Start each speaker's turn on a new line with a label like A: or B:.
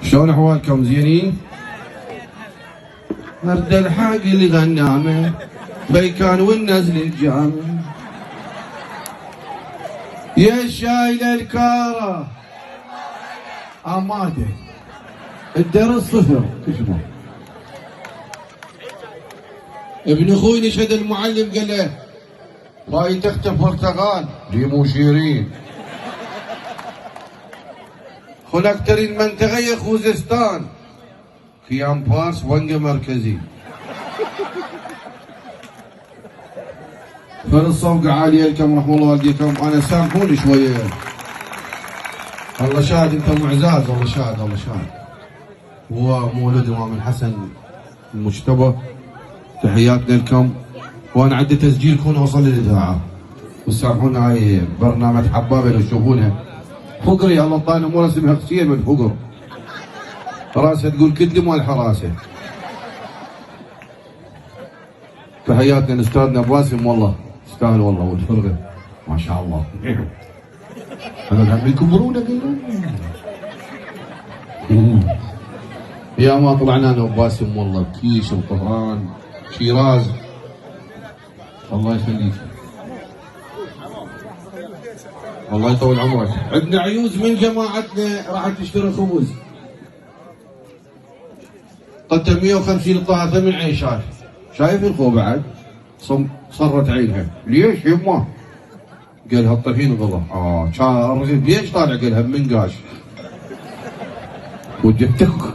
A: شلون احوالكم زينين؟ مرد الحق اللي غنامه بيكان والنزل الجامع يا شايل الكاره اماده الدرس صفر تشبه ابن اخوي نشد المعلم قال له باي تختف برتقال لي مو شيرين خلقتر المنطقة يا خوزستان خيام فارس ونقة مركزي فرصة عالية لكم رحمة الله والديكم. أنا سامحوني شوية الله شاهد أنتم معزاز الله شاهد الله شاهد. هو مولد إمام الحسن المجتبى تحياتنا لكم وأنا عندي تسجيل كون أوصل للإذاعة وسامحونا هاي برنامج حبابة لو تشوفونه فقري الله طاني مو رسمها خشيه من فقر راسه تقول كدم والحراسه. تحياتنا لاستاذنا باسم والله يستاهل والله والفرقه ما شاء الله. انا هم يكبرونه يا ما طلعنا انا وباسم والله كيش الطهران شيراز الله يخليك الله يطول عمرك. عندنا عيوز من جماعتنا راح تشتري خبز قدم 150 طاعة من عيشات شايف الخو بعد صرت عينها ليش يمه؟ قالها الطحين غضا كان الرغيف ليش طالع؟ قالها من قاش وجدتك